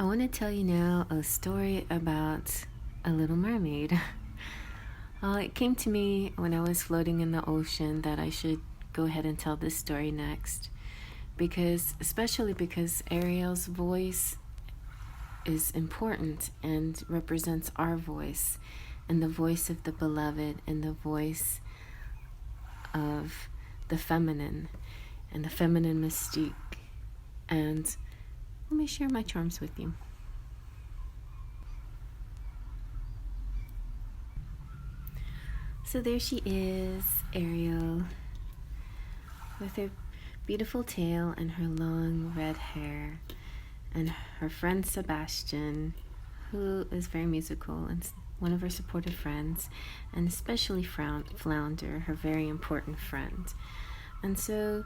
want to tell you now a story about a little mermaid. It came to me when I was floating in the ocean that I should go ahead and tell this story next, especially because Ariel's voice is important and represents our voice, and the voice of the beloved, and the voice of the feminine, and the feminine mystique. And let me share my charms with you. So there she is, Ariel, with her beautiful tail and her long red hair, and her friend Sebastian, who is very musical and one of her supportive friends, and especially Flounder, her very important friend. And so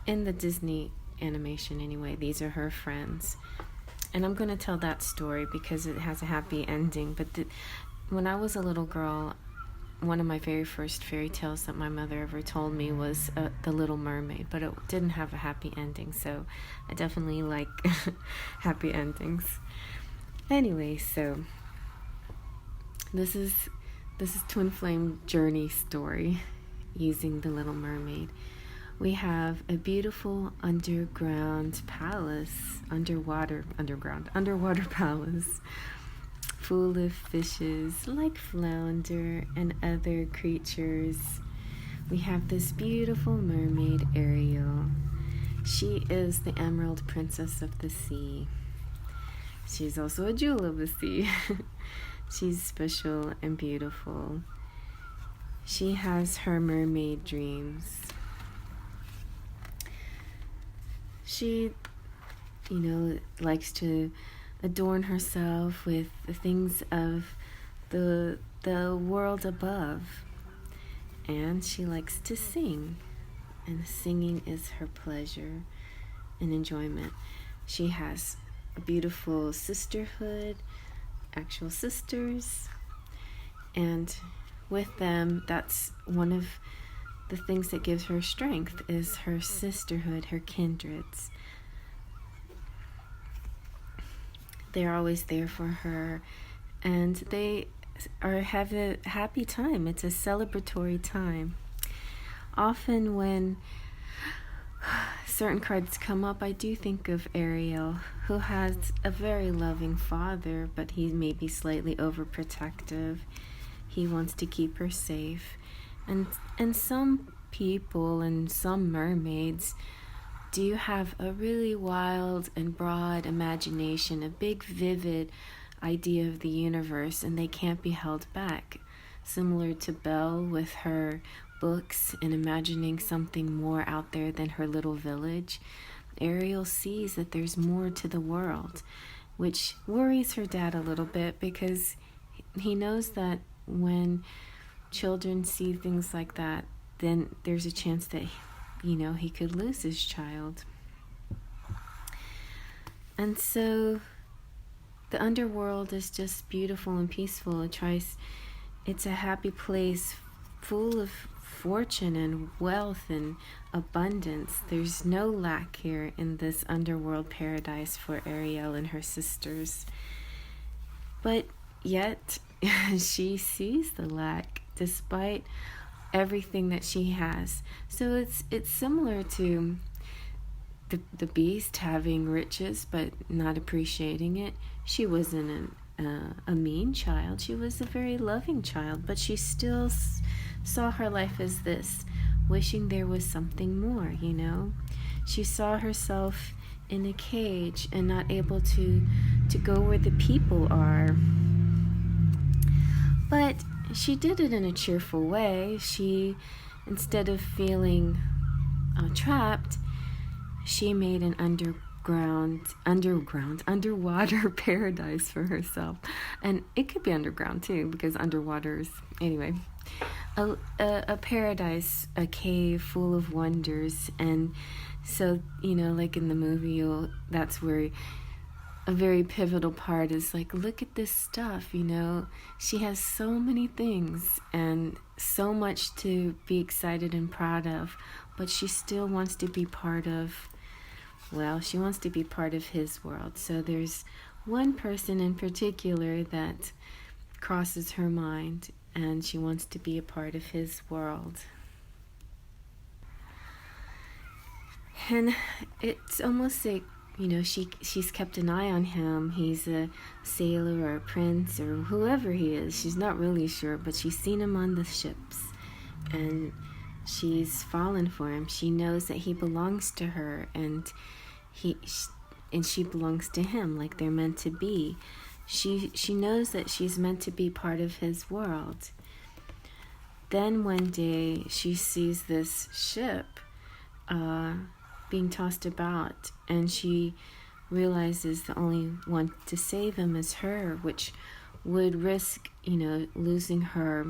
in the Disney animation anyway, these are her friends. And I'm going to tell that story because it has a happy ending. But when I was a little girl, one of my very first fairy tales that my mother ever told me was The Little Mermaid, but it didn't have a happy ending, so I definitely like happy endings. Anyway, so this is Twin Flame journey story using The Little Mermaid. We have a beautiful underwater palace full of fishes like flounder and other creatures. We have this beautiful mermaid, Ariel. She is the emerald princess of the sea. She's also a jewel of the sea. She's special and beautiful. She has her mermaid dreams. She, likes to adorn herself with the things of the world above. And she likes to sing. And singing is her pleasure and enjoyment. She has a beautiful sisterhood, actual sisters. And with them, that's one of the things that gives her strength is her sisterhood, her kindreds. They're always there for her, and they have a happy time. It's a celebratory time. Often when certain cards come up, I do think of Ariel, who has a very loving father, but he may be slightly overprotective. He wants to keep her safe. And some people and some mermaids do have a really wild and broad imagination, a big vivid idea of the universe, and they can't be held back. Similar to Belle with her books and imagining something more out there than her little village, Ariel sees that there's more to the world, which worries her dad a little bit because he knows that when children see things like that, then there's a chance that he could lose his child. And so the underworld is just beautiful and peaceful. It's a happy place full of fortune and wealth and abundance. There's no lack here in this underworld paradise for Ariel and her sisters. But yet she sees the lack despite everything that she has. So it's similar to the beast having riches but not appreciating it. She wasn't a mean child. She was a very loving child, but she still saw her life as this, wishing there was something more, She saw herself in a cage and not able to go where the people are. But she did it in a cheerful way. She, instead of feeling trapped, she made an underwater paradise for herself. And it could be underground too, because underwater's, anyway, a paradise, a cave full of wonders. And so, like in the movie, that's where a very pivotal part is like, look at this stuff, she has so many things and so much to be excited and proud of, but she still wants to be part of well, she wants to be part of his world. So there's one person in particular that crosses her mind, and she wants to be a part of his world. And it's almost like, she's kept an eye on him. He's a sailor or a prince or whoever he is. She's not really sure, but she's seen him on the ships, and she's fallen for him. She knows that he belongs to her, and she belongs to him, like they're meant to be. She knows that she's meant to be part of his world. Then one day she sees this ship being tossed about, and she realizes the only one to save him is her, which would risk, losing her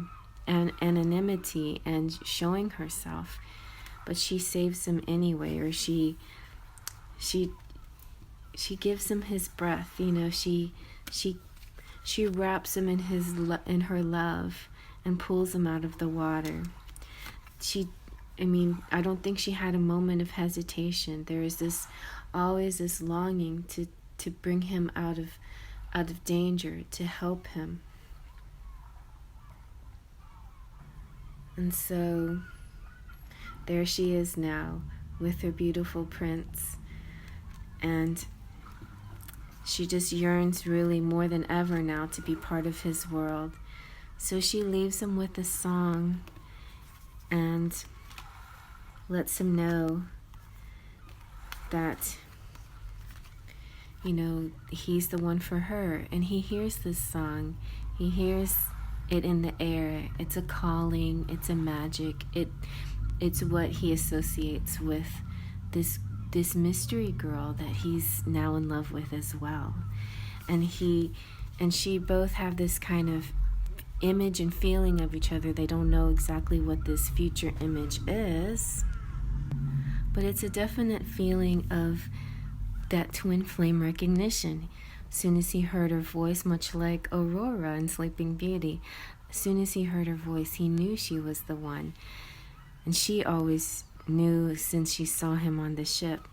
anonymity and showing herself. But she saves him anyway, or she gives him his breath. She wraps him in her love and pulls him out of the water. I don't think she had a moment of hesitation. There is always this longing to bring him out of danger, to help him. And so there she is now with her beautiful prince, and she just yearns really more than ever now to be part of his world. So she leaves him with a song and lets him know that, he's the one for her. And he hears this song. He hears it in the air. It's a calling. It's a magic. It's what he associates with this mystery girl that he's now in love with as well. And she both have this kind of image and feeling of each other. They don't know exactly what this future image is, but it's a definite feeling of that twin flame recognition. As soon as he heard her voice, much like Aurora in Sleeping Beauty, as soon as he heard her voice, he knew she was the one. And she always knew since she saw him on the ship.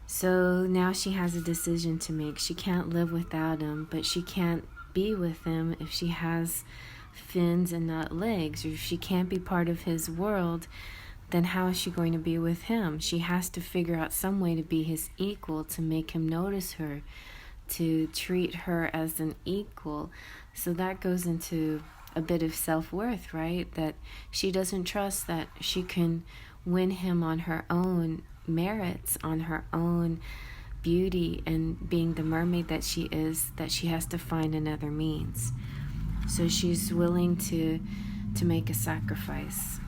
So now she has a decision to make. She can't live without him, but she can't be with him if she has fins and not legs, or if she can't be part of his world. Then how is she going to be with him? She has to figure out some way to be his equal, to make him notice her, to treat her as an equal. So that goes into a bit of self-worth, right? That she doesn't trust that she can win him on her own merits, on her own beauty, and being the mermaid that she is, that she has to find another means. So she's willing to make a sacrifice.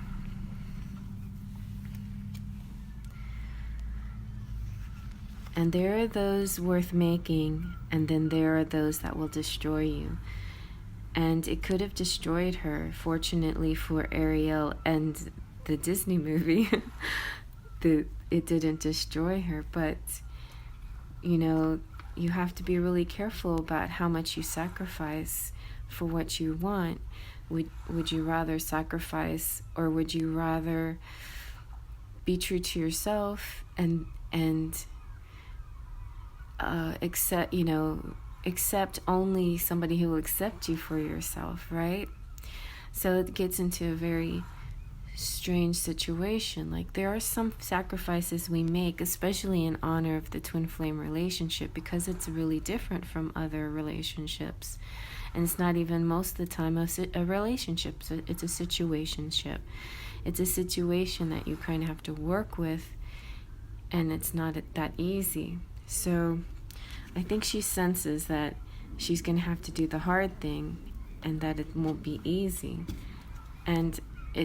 And there are those worth making, and then there are those that will destroy you. And it could have destroyed her. Fortunately for Ariel and the Disney movie, it didn't destroy her. But, you have to be really careful about how much you sacrifice for what you want. Would you rather sacrifice, or would you rather be true to yourself and accept only somebody who will accept you for yourself, right? So it gets into a very strange situation. Like, there are some sacrifices we make, especially in honor of the twin flame relationship, because it's really different from other relationships. And it's not even most of the time a relationship. So it's a situationship. It's a situation that you kind of have to work with, and it's not that easy. So I think she senses that she's going to have to do the hard thing, and that it won't be easy. And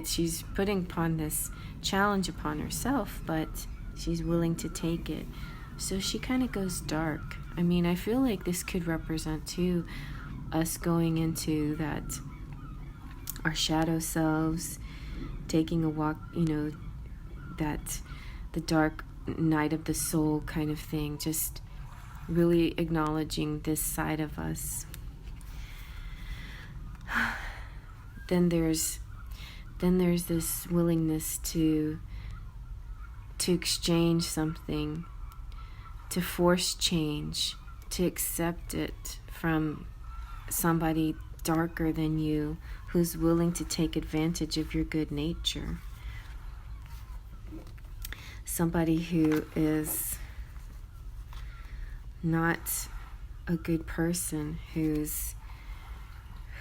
she's putting upon this challenge upon herself, but she's willing to take it. So she kind of goes dark. I feel like this could represent too us going into that, our shadow selves, taking a walk, that the dark night of the soul kind of thing, just really acknowledging this side of us. Then there's this willingness to exchange something, to force change, to accept it from somebody darker than you who's willing to take advantage of your good nature. Somebody who is not a good person,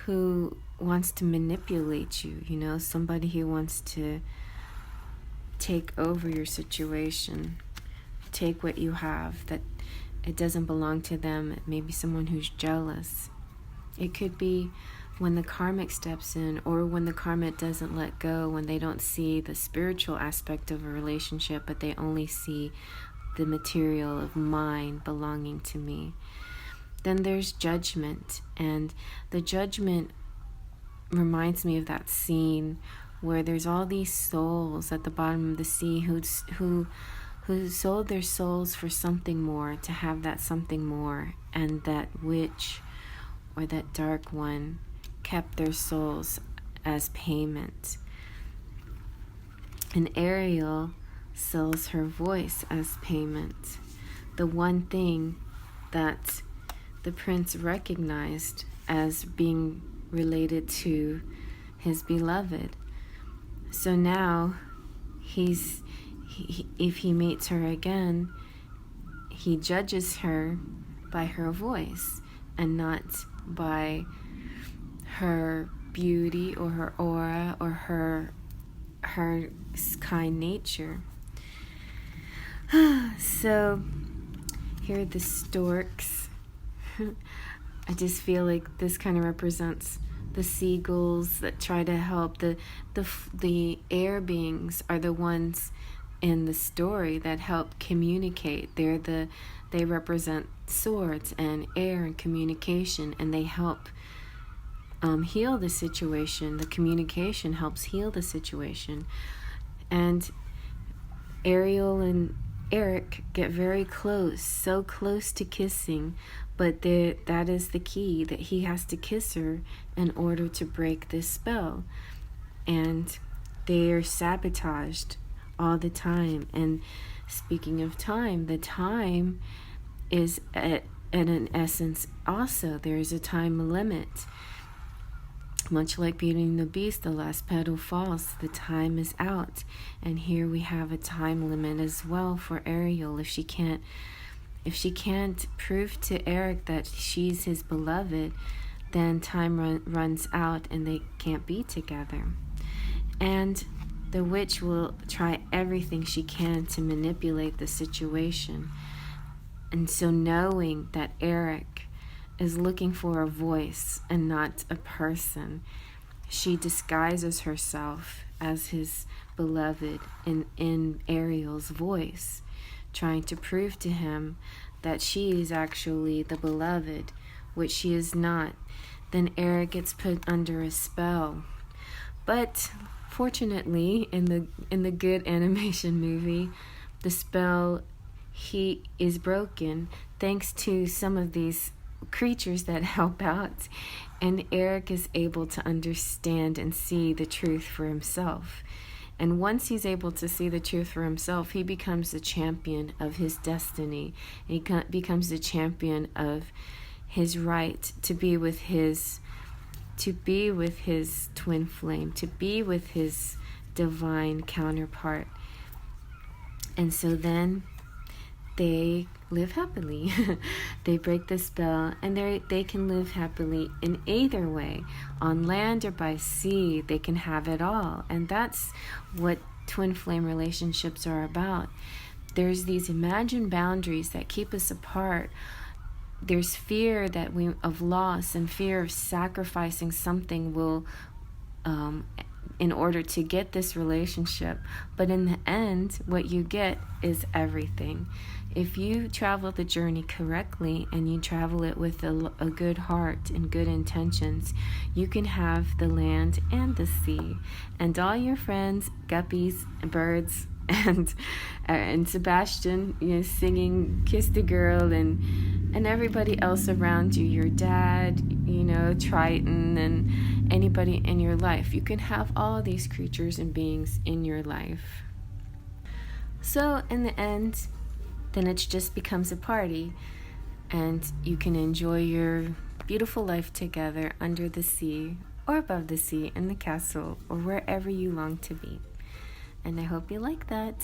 who wants to manipulate you, somebody who wants to take over your situation, take what you have, that it doesn't belong to them. Maybe someone who's jealous. It could be when the karmic steps in, or when the karmic doesn't let go, when they don't see the spiritual aspect of a relationship, but they only see the material of mine belonging to me. Then there's judgment, and the judgment reminds me of that scene where there's all these souls at the bottom of the sea who sold their souls for something more, to have that something more, and that witch or that dark one kept their souls as payment. And Ariel sells her voice as payment, the one thing that the prince recognized as being related to his beloved. So now if he meets her again, he judges her by her voice and not by her beauty or her aura or her kind nature. So here are the storks. I just feel like this kind of represents the seagulls that try to help. The air beings are the ones in the story that help communicate. They represent swords and air and communication, and they help heal the situation. The communication helps heal the situation. And Ariel and Eric get very close, so close to kissing, but that is the key, that he has to kiss her in order to break this spell. And they are sabotaged all the time. And speaking of time, the time is at an essence also. There is a time limit. Much like Beauty and the Beast, the last petal falls, the time is out. And here we have a time limit as well for Ariel. If she can't prove to Eric that she's his beloved, then time runs out and they can't be together. And the witch will try everything she can to manipulate the situation. And so knowing that Eric is looking for a voice and not a person, she disguises herself as his beloved in Ariel's voice, trying to prove to him that she is actually the beloved, which she is not. Then Eric gets put under a spell. But fortunately, in the good animation movie, the spell is broken thanks to some of these creatures that help out, and Eric is able to understand and see the truth for himself. And once he's able to see the truth for himself, he becomes the champion of his destiny. He becomes the champion of his right to be with his twin flame, to be with his divine counterpart. And so then they live happily. They break the spell, and they can live happily in either way, on land or by sea. They can have it all. And that's what twin flame relationships are about. There's these imagined boundaries that keep us apart. There's fear of loss and fear of sacrificing something in order to get this relationship. But in the end, what you get is everything. If you travel the journey correctly and you travel it with a good heart and good intentions, you can have the land and the sea and all your friends, guppies, birds, and Sebastian, singing "Kiss the Girl," and everybody else around you, your dad, Triton, and anybody in your life. You can have all these creatures and beings in your life. So in the end, then it just becomes a party, and you can enjoy your beautiful life together under the sea or above the sea in the castle or wherever you long to be. And I hope you like that.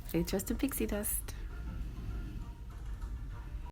Faith, Trust, and Pixie Dust.